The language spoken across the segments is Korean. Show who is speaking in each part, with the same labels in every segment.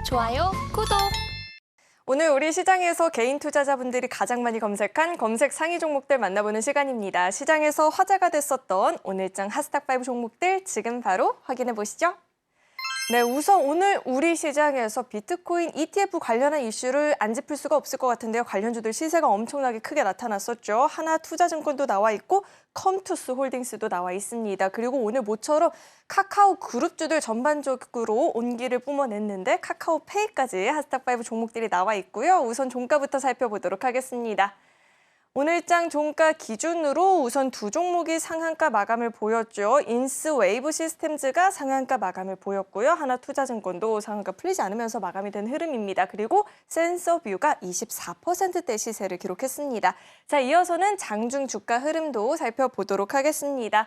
Speaker 1: 좋아요, 구독!
Speaker 2: 오늘 우리 시장에서 개인 투자자분들이 가장 많이 검색한 검색 상위 종목들 만나보는 시간입니다. 시장에서 화제가 됐었던 오늘장 핫스탁5 종목들 지금 바로 확인해 보시죠. 네, 우선 오늘 우리 시장에서 비트코인 ETF 관련한 이슈를 안 짚을 수가 없을 것 같은데요. 관련주들 시세가 엄청나게 크게 나타났었죠. 하나투자증권도 나와 있고 컴투스 홀딩스도 나와 있습니다. 그리고 오늘 모처럼 카카오 그룹주들 전반적으로 온기를 뿜어냈는데 카카오페이까지 핫스탁5 종목들이 나와 있고요. 우선 종가부터 살펴보도록 하겠습니다. 오늘장 종가 기준으로 우선 두 종목이 상한가 마감을 보였죠. 인스 웨이브 시스템즈가 상한가 마감을 보였고요. 하나투자증권도 상한가 풀리지 않으면서 마감이 된 흐름입니다. 그리고 센서뷰가 24%대 시세를 기록했습니다. 자, 이어서는 장중 주가 흐름도 살펴보도록 하겠습니다.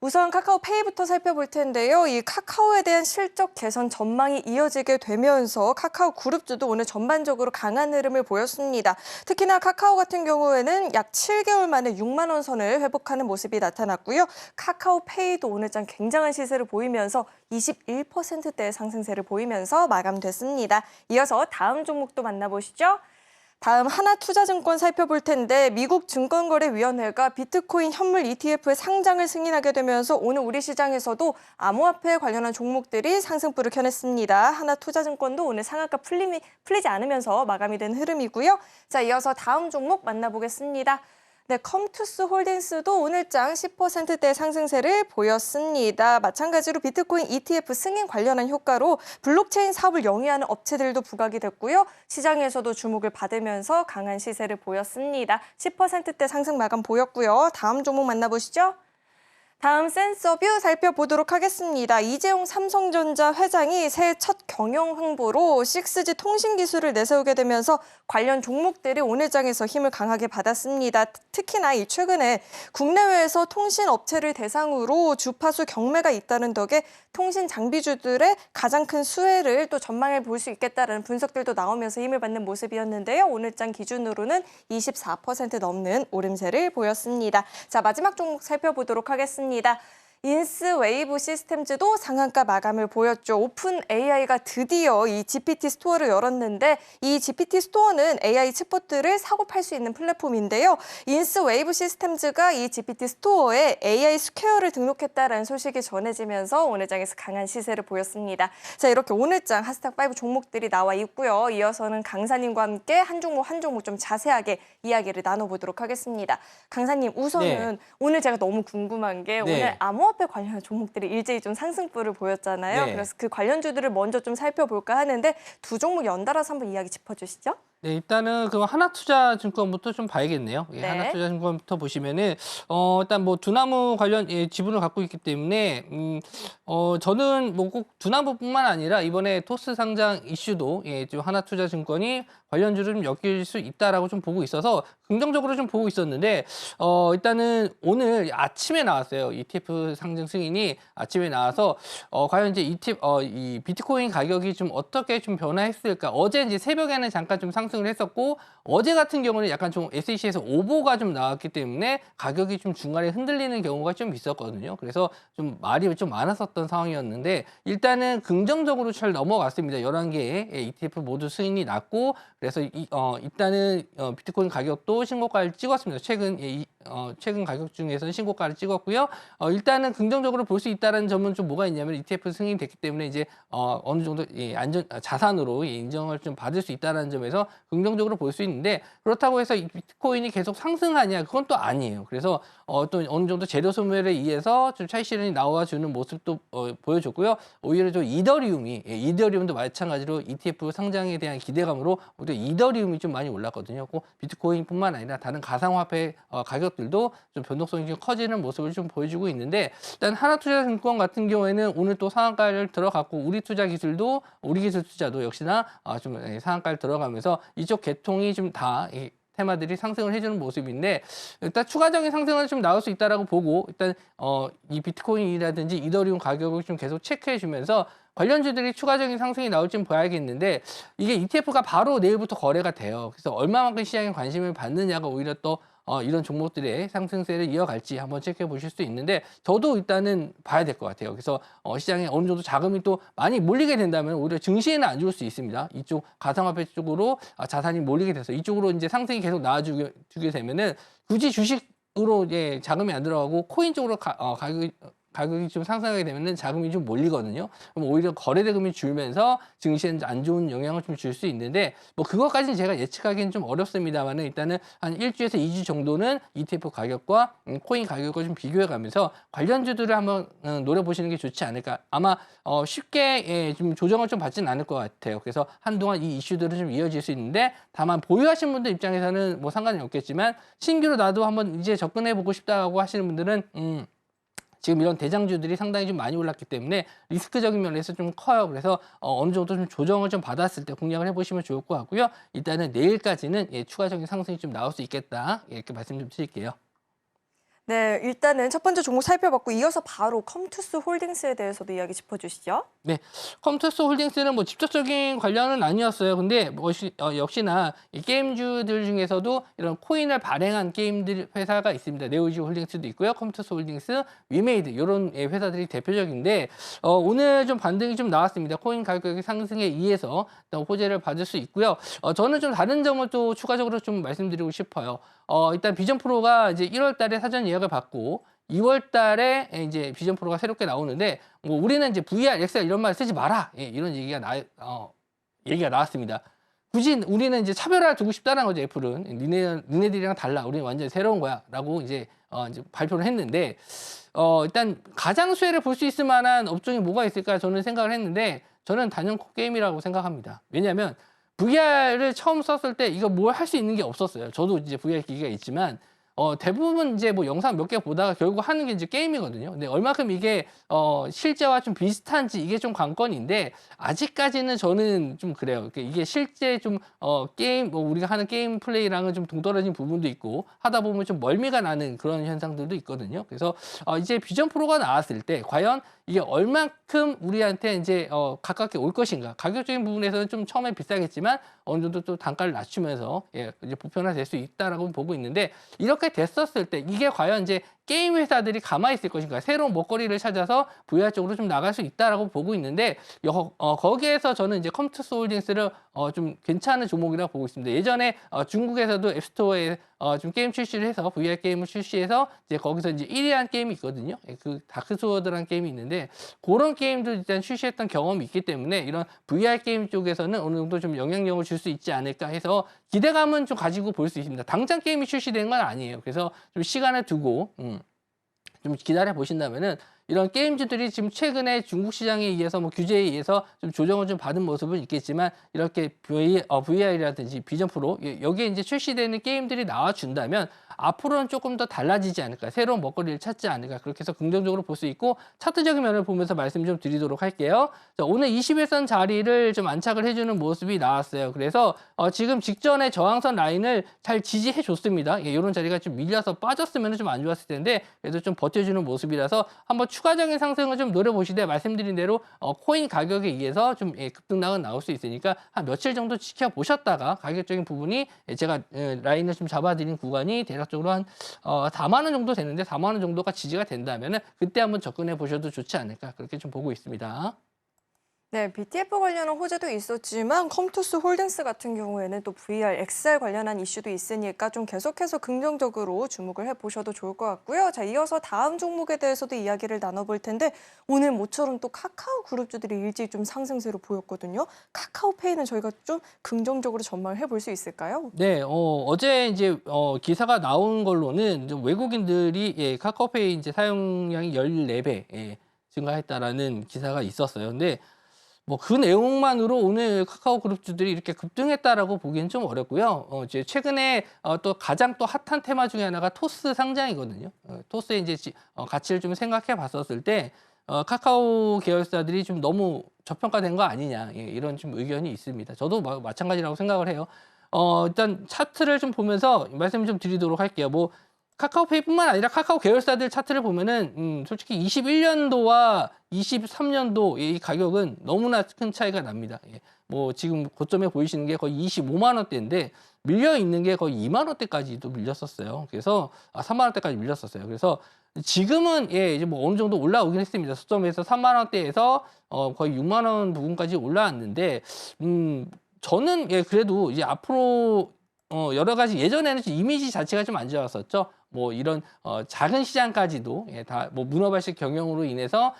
Speaker 2: 우선 카카오페이부터 살펴볼 텐데요. 이 카카오에 대한 실적 개선 전망이 이어지게 되면서 카카오 그룹주도 오늘 전반적으로 강한 흐름을 보였습니다. 특히나 카카오 같은 경우에는 약 7개월 만에 6만 원 선을 회복하는 모습이 나타났고요. 카카오페이도 오늘장 굉장한 시세를 보이면서 21%대의 상승세를 보이면서 마감됐습니다. 이어서 다음 종목도 만나보시죠. 다음 하나투자증권 살펴볼 텐데 미국 증권거래위원회가 비트코인 현물 ETF의 상장을 승인하게 되면서 오늘 우리 시장에서도 암호화폐에 관련한 종목들이 상승불을 켜냈습니다. 하나투자증권도 오늘 상한가 풀리지 않으면서 마감이 된 흐름이고요. 자, 이어서 다음 종목 만나보겠습니다. 네, 컴투스 홀딩스도 오늘장 10%대 상승세를 보였습니다. 마찬가지로 비트코인 ETF 승인 관련한 효과로 블록체인 사업을 영위하는 업체들도 부각이 됐고요. 시장에서도 주목을 받으면서 강한 시세를 보였습니다. 10%대 상승 마감 보였고요. 다음 종목 만나보시죠. 다음 센서뷰 살펴보도록 하겠습니다. 이재용 삼성전자 회장이 새해 첫 경영 홍보로 6G 통신 기술을 내세우게 되면서 관련 종목들이 오늘장에서 힘을 강하게 받았습니다. 특히나 이 최근에 국내외에서 통신 업체를 대상으로 주파수 경매가 잇따른 덕에 통신 장비주들의 가장 큰 수혜를 또 전망해 볼 수 있겠다는 분석들도 나오면서 힘을 받는 모습이었는데요. 오늘장 기준으로는 24% 넘는 오름세를 보였습니다. 자, 마지막 종목 살펴보도록 하겠습니다. 인스 웨이브 시스템즈도 상한가 마감을 보였죠. 오픈 AI가 드디어 이 GPT 스토어를 열었는데 이 GPT 스토어는 AI 챗봇들을 사고 팔 수 있는 플랫폼인데요. 인스 웨이브 시스템즈가 이 GPT 스토어에 AI 스퀘어를 등록했다라는 소식이 전해지면서 오늘장에서 강한 시세를 보였습니다. 자, 이렇게 오늘장 핫스탁5 종목들이 나와 있고요. 이어서는 강사님과 함께 한 종목 한 종목 좀 자세하게 이야기를 나눠보도록 하겠습니다. 강사님, 우선은 오늘 제가 너무 궁금한 게 오늘 암호화폐 관련한 종목들이 일제히 좀 상승불을 보였잖아요. 그래서 그 관련주들을 먼저 좀 살펴볼까 하는데 두 종목 연달아서 한번 이야기 짚어주시죠.
Speaker 3: 네, 일단은 그 하나투자증권부터 좀 봐야겠네요. 예,
Speaker 2: 네.
Speaker 3: 하나투자증권부터 보시면은 일단 뭐 두나무 관련 지분을 갖고 있기 때문에 저는 뭐 꼭 두나무뿐만 아니라 이번에 토스 상장 이슈도 좀 하나투자증권이 관련주를 좀 엮일 수 있다라고 좀 보고 있어서 긍정적으로 좀 보고 있었는데 일단은 오늘 아침에 나왔어요. ETF 상장 승인이 아침에 나와서 과연 이제 이 비트코인 가격이 좀 어떻게 좀 변화했을까? 어제 이제 새벽에는 잠깐 좀 상승을 했었고 어제 같은 경우는 약간 좀 SEC에서 오보가 좀 나왔기 때문에 가격이 좀 중간에 흔들리는 경우가 좀 있었거든요. 그래서 좀 말이 좀 많았었던 상황이었는데 일단은 긍정적으로 잘 넘어갔습니다. 11개의 ETF 모두 승인이 났고 그래서 일단은 비트코인 가격도 신고가를 찍었습니다. 최근 가격 중에서는 신고가를 찍었고요. 일단은 긍정적으로 볼 수 있다는 점은 좀 뭐가 있냐면 ETF 승인됐기 때문에 이제 어느 정도 자산으로 인정을 좀 받을 수 있다는 점에서 긍정적으로 볼 수 있는데 그렇다고 해서 이 비트코인이 계속 상승하냐 그건 또 아니에요. 그래서 또 어느 정도 재료 소멸에 의해서 좀 차익 실현이 나와주는 모습도 보여줬고요. 오히려 좀 이더리움도 마찬가지로 ETF 상장에 대한 기대감으로 오히려 이더리움이 좀 많이 올랐거든요. 꼭 비트코인뿐만 아니라 다른 가상화폐 가격들도 좀 변동성이 좀 커지는 모습을 좀 보여주고 있는데 일단 하나투자증권 같은 경우에는 오늘 또 상한가를 들어갔고 우리 기술 투자도 역시나 좀 상한가를 들어가면서 이쪽 계통이 좀 다 테마들이 상승을 해주는 모습인데 일단 추가적인 상승은 좀 나올 수 있다라고 보고 일단 이 비트코인이라든지 이더리움 가격을 좀 계속 체크해주면서 관련주들이 추가적인 상승이 나올지 봐야겠는데 이게 ETF가 바로 내일부터 거래가 돼요. 그래서 얼마만큼 시장에 관심을 받느냐가 오히려 또 이런 종목들의 상승세를 이어갈지 한번 체크해 보실 수 있는데 저도 일단은 봐야 될 것 같아요. 그래서 시장에 어느 정도 자금이 또 많이 몰리게 된다면 오히려 증시에는 안 좋을 수 있습니다. 이쪽 가상화폐 쪽으로 자산이 몰리게 돼서 이쪽으로 이제 상승이 계속 나와주게 되면은 굳이 주식으로 이제 자금이 안 들어가고 코인 쪽으로 가격이 좀 상승하게 되면은 자금이 좀 몰리거든요. 그럼 오히려 거래대금이 줄면서 증시에 안 좋은 영향을 좀 줄 수 있는데 뭐 그것까지는 제가 예측하기는 좀 어렵습니다만은 일단은 한 1주에서 2주 정도는 ETF 가격과 코인 가격을 좀 비교해 가면서 관련주들을 한번 노려보시는 게 좋지 않을까. 아마 쉽게 좀 조정을 좀 받지는 않을 것 같아요. 그래서 한동안 이 이슈들은 좀 이어질 수 있는데 다만 보유하신 분들 입장에서는 뭐 상관이 없겠지만 신규로 나도 한번 이제 접근해 보고 싶다고 하시는 분들은 지금 이런 대장주들이 상당히 좀 많이 올랐기 때문에 리스크적인 면에서 좀 커요. 그래서 어느 정도 좀 조정을 좀 받았을 때 공략을 해보시면 좋을 것 같고요. 일단은 내일까지는 추가적인 상승이 좀 나올 수 있겠다. 이렇게 말씀 좀 드릴게요.
Speaker 2: 네, 일단은 첫 번째 종목 살펴봤고 이어서 바로 컴투스 홀딩스에 대해서도 이야기 짚어주시죠.
Speaker 3: 네, 컴투스 홀딩스는 뭐 직접적인 관련은 아니었어요. 근데 역시나 이 게임주들 중에서도 이런 코인을 발행한 게임들 회사가 있습니다. 네오지 홀딩스도 있고요. 컴투스 홀딩스, 위메이드 이런 회사들이 대표적인데 오늘 좀 반등이 좀 나왔습니다. 코인 가격의 상승에 의해서 호재를 받을 수 있고요. 저는 좀 다른 점을 또 추가적으로 좀 말씀드리고 싶어요. 일단 비전 프로가 이제 1월 달에 사전 예약을 받고 2월 달에 이제 비전 프로가 새롭게 나오는데 뭐 우리는 이제 VR, XR 이런 말 쓰지 마라. 이런 얘기가 나왔습니다. 굳이 우리는 이제 차별화 두고 싶다는 거죠, 애플은. 니네들이랑 달라. 우리는 완전 새로운 거야라고 이제 발표를 했는데 일단 가장 수혜를 볼 수 있을 만한 업종이 뭐가 있을까 저는 생각을 했는데 저는 단연코 게임이라고 생각합니다. 왜냐하면 VR을 처음 썼을 때 이거 뭘 할 수 있는 게 없었어요. 저도 이제 VR 기기가 있지만 대부분 이제 뭐 영상 몇 개 보다가 결국 하는 게 이제 게임이거든요. 근데 얼마큼 이게 실제와 좀 비슷한지 이게 좀 관건인데 아직까지는 저는 좀 그래요. 이게 실제 좀 게임 뭐 우리가 하는 게임 플레이랑은 좀 동떨어진 부분도 있고 하다 보면 좀 멀미가 나는 그런 현상들도 있거든요. 그래서 이제 비전 프로가 나왔을 때 과연 이게 얼만큼 우리한테 이제 가깝게 올 것인가. 가격적인 부분에서는 좀 처음에 비싸겠지만 어느 정도 또 단가를 낮추면서 이제 보편화될 수 있다라고 보고 있는데 이렇게 됐었을 때 이게 과연 이제 게임 회사들이 가만히 있을 것인가 새로운 먹거리를 찾아서 VR 쪽으로 좀 나갈 수 있다라고 보고 있는데 거기에서 저는 이제 컴투스 홀딩스를 좀 괜찮은 종목이라고 보고 있습니다. 예전에 중국에서도 앱스토어에 좀 게임 출시를 해서 VR 게임을 출시해서 이제 거기서 이제 1위 한 게임이 있거든요. 그 다크소어드라는 게임이 있는데 그런 게임도 일단 출시했던 경험이 있기 때문에 이런 VR 게임 쪽에서는 어느 정도 좀 영향력을 줄 수 있지 않을까 해서 기대감은 좀 가지고 볼 수 있습니다. 당장 게임이 출시된 건 아니에요. 그래서 좀 시간을 두고 좀 기다려 보신다면은 이런 게임주들이 지금 최근에 중국 시장에 의해서 뭐 규제에 의해서 좀 조정을 좀 받은 모습은 있겠지만 이렇게 VR이라든지 비전 프로 여기에 이제 출시되는 게임들이 나와준다면 앞으로는 조금 더 달라지지 않을까 새로운 먹거리를 찾지 않을까 그렇게 해서 긍정적으로 볼 수 있고 차트적인 면을 보면서 말씀 좀 드리도록 할게요. 자, 오늘 21선 자리를 좀 안착을 해주는 모습이 나왔어요. 그래서 지금 직전에 저항선 라인을 잘 지지해 줬습니다. 이런 자리가 좀 밀려서 빠졌으면 좀 안 좋았을 텐데 그래도 좀 버텨주는 모습이라서 한번 추가적인 상승을 좀 노려보시되 말씀드린 대로 코인 가격에 의해서 좀 급등락은 나올 수 있으니까 한 며칠 정도 지켜보셨다가 가격적인 부분이 제가 라인을 좀 잡아드린 구간이 대략적으로 한 4만 원 정도 되는데 4만 원 정도가 지지가 된다면 그때 한번 접근해 보셔도 좋지 않을까 그렇게 좀 보고 있습니다.
Speaker 2: 네, BTF 관련한 호재도 있었지만 컴투스 홀딩스 같은 경우에는 또 VR, XR 관련한 이슈도 있으니까 좀 계속해서 긍정적으로 주목을 해보셔도 좋을 것 같고요. 자, 이어서 다음 종목에 대해서도 이야기를 나눠볼 텐데 오늘 모처럼 또 카카오 그룹주들이 일찍 좀 상승세로 보였거든요. 카카오페이는 저희가 좀 긍정적으로 전망을 해볼 수 있을까요?
Speaker 3: 네, 어제 이제 기사가 나온 걸로는 좀 외국인들이 카카오페이 이제 사용량이 14배 증가했다라는 기사가 있었어요. 근데 뭐 그 내용만으로 오늘 카카오 그룹주들이 이렇게 급등했다라고 보기엔 좀 어렵고요. 이제 최근에 또 가장 또 핫한 테마 중에 하나가 토스 상장이거든요. 토스의 이제 가치를 좀 생각해 봤었을 때 카카오 계열사들이 좀 너무 저평가된 거 아니냐 이런 좀 의견이 있습니다. 저도 마찬가지라고 생각을 해요. 일단 차트를 좀 보면서 말씀 좀 드리도록 할게요. 뭐 카카오페이뿐만 아니라 카카오 계열사들 차트를 보면은 솔직히 21년도와 23년도 이 가격은 너무나 큰 차이가 납니다. 예. 뭐 지금 고점에 보이시는 게 거의 25만 원대인데 밀려 있는 게 거의 2만 원대까지도 밀렸었어요. 그래서 3만 원대까지 밀렸었어요. 그래서 지금은 예, 이제 뭐 어느 정도 올라오긴 했습니다. 수점에서 3만 원대에서 거의 6만 원 부근까지 올라왔는데 저는 예, 그래도 이제 앞으로 여러 가지 예전에는 좀 이미지 자체가 좀 안 좋았었죠. 뭐 이런 작은 시장까지도 예, 다 뭐 문어발식 경영으로 인해서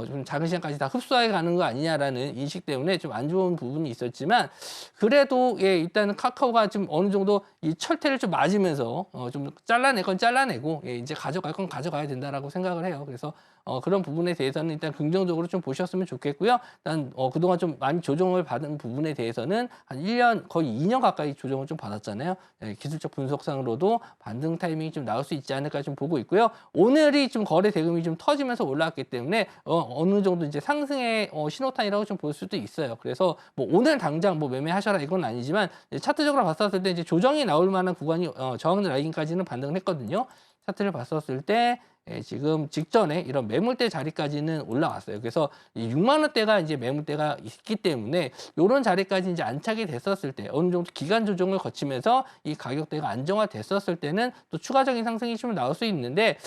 Speaker 3: 좀 작은 시장까지 다 흡수해 가는 거 아니냐라는 인식 때문에 좀 안 좋은 부분이 있었지만 그래도 예, 일단은 카카오가 좀 어느 정도 이 철퇴를 좀 맞으면서 좀 잘라낼 건 잘라내고 예, 이제 가져갈 건 가져가야 된다라고 생각을 해요. 그래서 그런 부분에 대해서는 일단 긍정적으로 좀 보셨으면 좋겠고요. 일단 그동안 좀 많이 조정을 받은 부분에 대해서는 한 1년 거의 2년 가까이 조정을 좀 받았잖아요. 예, 기술적 분석상으로도 반등 타이밍이 좀 나올 수 있지 않을까 좀 보고 있고요. 오늘이 좀 거래 대금이 좀 터지면서 올라왔기 때문에 어느 정도 이제 상승의 신호탄이라고 좀 볼 수도 있어요. 그래서 뭐 오늘 당장 뭐 매매하셔라 이건 아니지만 차트적으로 봤었을 때 이제 조정이 나올 만한 구간이 저항 라인까지는 반등을 했거든요. 차트를 봤었을 때 예, 지금 직전에 이런 매물대 자리까지는 올라왔어요. 그래서 이 6만 원대가 이제 매물대가 있기 때문에 이런 자리까지 이제 안착이 됐었을 때 어느 정도 기간 조정을 거치면서 이 가격대가 안정화됐었을 때는 또 추가적인 상승이 좀 나올 수 있는데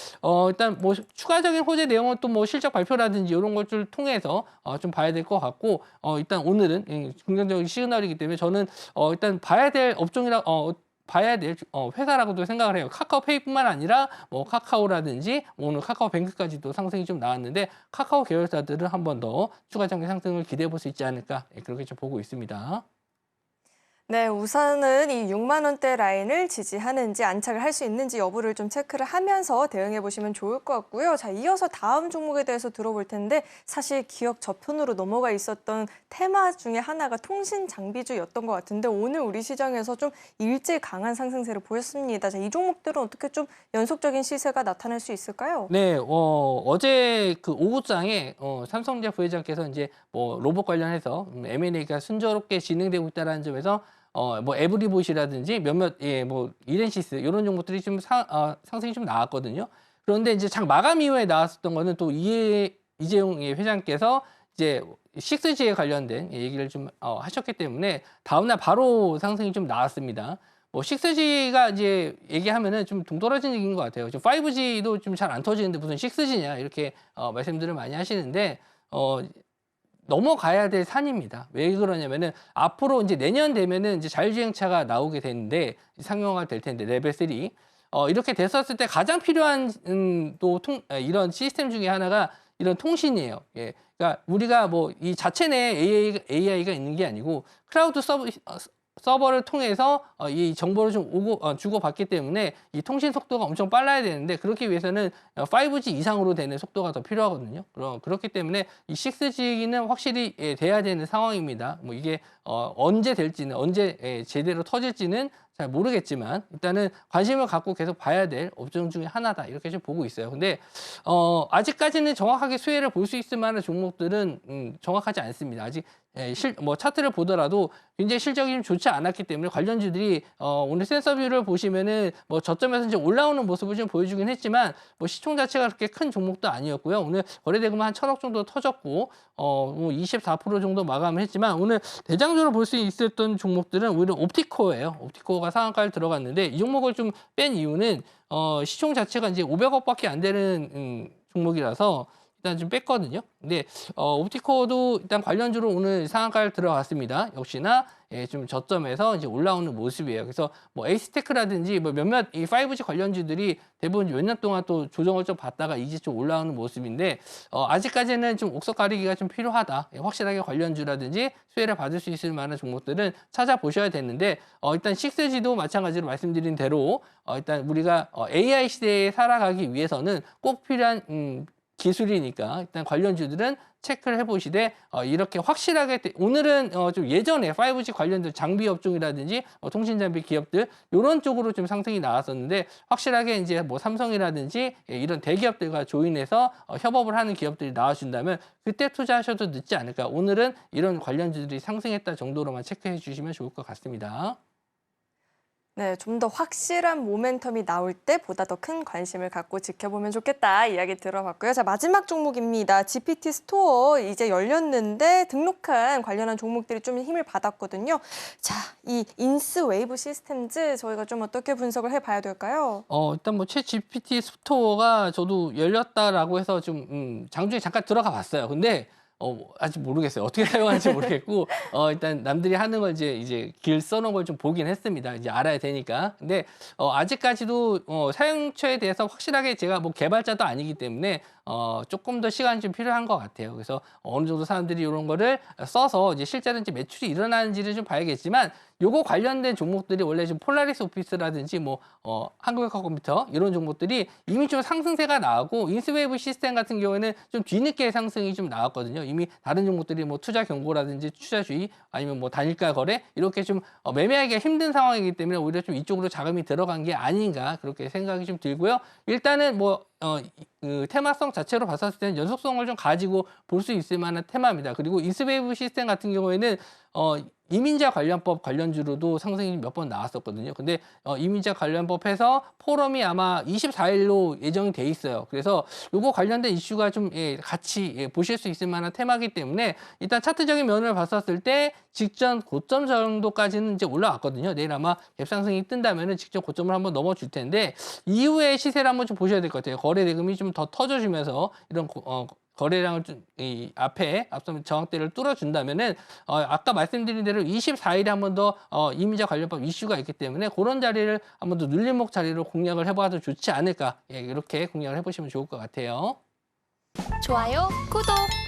Speaker 3: 일단 뭐 추가적인 호재 내용은 또 뭐 실적 발표라든지 이런 것들 통해서 좀 봐야 될 것 같고 일단 오늘은 긍정적인 시그널이기 때문에 저는 일단 봐야 될 업종이라 봐야 될 회사라고도 생각을 해요. 카카오페이뿐만 아니라 뭐 카카오라든지 오늘 카카오뱅크까지도 상승이 좀 나왔는데 카카오 계열사들은 한 번 더 추가적인 상승을 기대해 볼 수 있지 않을까 그렇게 좀 보고 있습니다.
Speaker 2: 네, 우선은 이 6만 원대 라인을 지지하는지 안착을 할 수 있는지 여부를 좀 체크를 하면서 대응해 보시면 좋을 것 같고요. 자, 이어서 다음 종목에 대해서 들어볼 텐데 사실 기업 저편으로 넘어가 있었던 테마 중에 하나가 통신 장비주였던 것 같은데 오늘 우리 시장에서 좀 일제 강한 상승세를 보였습니다. 자, 이 종목들은 어떻게 좀 연속적인 시세가 나타날 수 있을까요?
Speaker 3: 네, 어제 그 오후장에 삼성전자 부회장께서 이제 뭐 로봇 관련해서 M&A가 순조롭게 진행되고 있다는 점에서 뭐 에브리봇이라든지 몇몇 예, 뭐 이렌시스 이런 종목들이 좀 상승이 좀 나왔거든요. 그런데 이제 장 마감 이후에 나왔었던 거는 또 이재용 회장께서 이제 6G에 관련된 얘기를 좀 하셨기 때문에 다음날 바로 상승이 좀 나왔습니다. 뭐 6G가 이제 얘기하면은 좀 동떨어진 얘기인 것 같아요. 좀 5G도 좀 잘 안 터지는데 무슨 6G냐 이렇게 말씀들을 많이 하시는데 넘어가야 될 산입니다. 왜 그러냐면은 앞으로 이제 내년 되면은 이제 자율주행차가 나오게 되는데 상용화 될 텐데 레벨 3. 이렇게 됐었을 때 가장 필요한 이런 시스템 중에 하나가 이런 통신이에요. 예. 그러니까 우리가 뭐 이 자체 내에 AI가 있는 게 아니고 클라우드 서버를 통해서 이 정보를 좀 주고받기 때문에 이 통신 속도가 엄청 빨라야 되는데 그렇기 위해서는 5G 이상으로 되는 속도가 더 필요하거든요. 그렇기 때문에 이 6G는 확실히 돼야 되는 상황입니다. 뭐 이게 언제 될지는 언제 제대로 터질지는 잘 모르겠지만 일단은 관심을 갖고 계속 봐야 될 업종 중에 하나다 이렇게 좀 보고 있어요. 근데 아직까지는 정확하게 수혜를 볼 수 있을 만한 종목들은 정확하지 않습니다. 아직 뭐 차트를 보더라도 굉장히 실적이 좀 좋지 않았기 때문에 관련주들이 오늘 센서뷰를 보시면은 뭐 저점에서 이제 올라오는 모습을 좀 보여주긴 했지만 뭐 시총 자체가 그렇게 큰 종목도 아니었고요. 오늘 거래대금 한 1,000억 정도 터졌고 뭐 24% 정도 마감을 했지만 오늘 대장주로 볼 수 있었던 종목들은 오히려 옵티코예요. 옵티코가 상한가를 들어갔는데 이 종목을 좀 뺀 이유는 시총 자체가 이제 500억밖에 안 되는 종목이라서 일단 좀 뺐거든요. 근데 옵티코도 일단 관련주로 오늘 상한가를 들어갔습니다. 역시나 좀 저점에서 이제 올라오는 모습이에요. 그래서 뭐 에이스테크라든지 뭐 몇몇 이 5G 관련주들이 대부분 몇 년 동안 또 조정을 좀 받다가 이제 좀 올라오는 모습인데 아직까지는 좀 옥석 가리기가 좀 필요하다. 확실하게 관련주라든지 수혜를 받을 수 있을 만한 종목들은 찾아보셔야 되는데 일단 6G도 마찬가지로 말씀드린 대로 일단 우리가 AI 시대에 살아가기 위해서는 꼭 필요한 기술이니까 일단 관련주들은 체크를 해보시되 이렇게 확실하게 오늘은 좀 예전에 5G 관련된 장비 업종이라든지 통신 장비 기업들 이런 쪽으로 좀 상승이 나왔었는데 확실하게 이제 뭐 삼성이라든지 이런 대기업들과 조인해서 협업을 하는 기업들이 나와준다면 그때 투자하셔도 늦지 않을까. 오늘은 이런 관련주들이 상승했다 정도로만 체크해 주시면 좋을 것 같습니다.
Speaker 2: 네, 좀 더 확실한 모멘텀이 나올 때 보다 더 큰 관심을 갖고 지켜보면 좋겠다 이야기 들어봤고요. 자, 마지막 종목입니다. GPT 스토어 이제 열렸는데 등록한 관련한 종목들이 좀 힘을 받았거든요. 자, 이 인스웨이브 시스템즈 저희가 좀 어떻게 분석을 해봐야 될까요?
Speaker 3: 일단 뭐 챗 GPT 스토어가 저도 열렸다라고 해서 좀 장중에 잠깐 들어가 봤어요. 근데 아직 모르겠어요. 어떻게 사용하는지 모르겠고 일단 남들이 하는 걸 이제 길 써놓은 걸 좀 보긴 했습니다. 이제 알아야 되니까. 근데 아직까지도 사용처에 대해서 확실하게 제가 뭐 개발자도 아니기 때문에 조금 더 시간이 좀 필요한 것 같아요. 그래서 어느 정도 사람들이 이런 거를 써서 이제 실제로 이제 매출이 일어나는지를 좀 봐야겠지만 요거 관련된 종목들이 원래 좀 폴라리스 오피스라든지 뭐 한국외과 컴퓨터 이런 종목들이 이미 좀 상승세가 나오고 인스웨이브 시스템 같은 경우에는 좀 뒤늦게 상승이 좀 나왔거든요. 이미 다른 종목들이 뭐 투자 경고라든지 투자주의 아니면 뭐 단일가 거래 이렇게 좀 매매하기가 힘든 상황이기 때문에 오히려 좀 이쪽으로 자금이 들어간 게 아닌가 그렇게 생각이 좀 들고요. 일단은 뭐 그 테마성 자체로 봤었을 때는 연속성을 좀 가지고 볼 수 있을 만한 테마입니다. 그리고 인스웨이브 시스템 같은 경우에는 이민자 관련법 관련주로도 상승이 몇 번 나왔었거든요. 근데 이민자 관련법에서 포럼이 아마 24일로 예정이 돼 있어요. 그래서 요거 관련된 이슈가 좀 같이 보실 수 있을 만한 테마이기 때문에 일단 차트적인 면을 봤었을 때 직전 고점 정도까지는 이제 올라왔거든요. 내일 아마 갭상승이 뜬다면은 직전 고점을 한번 넘어줄 텐데 이후의 시세를 한번 좀 보셔야 될 것 같아요. 거래 대금이 좀 더 터져주면서 이런 거래량을 좀 앞에 앞서 저항대를 뚫어준다면은 아까 말씀드린 대로 24일에 한 번 더 이민자 관련법 이슈가 있기 때문에 그런 자리를 한 번 더 눌림목 자리로 공략을 해봐도 좋지 않을까 이렇게 공략을 해보시면 좋을 것 같아요.
Speaker 1: 좋아요, 구독!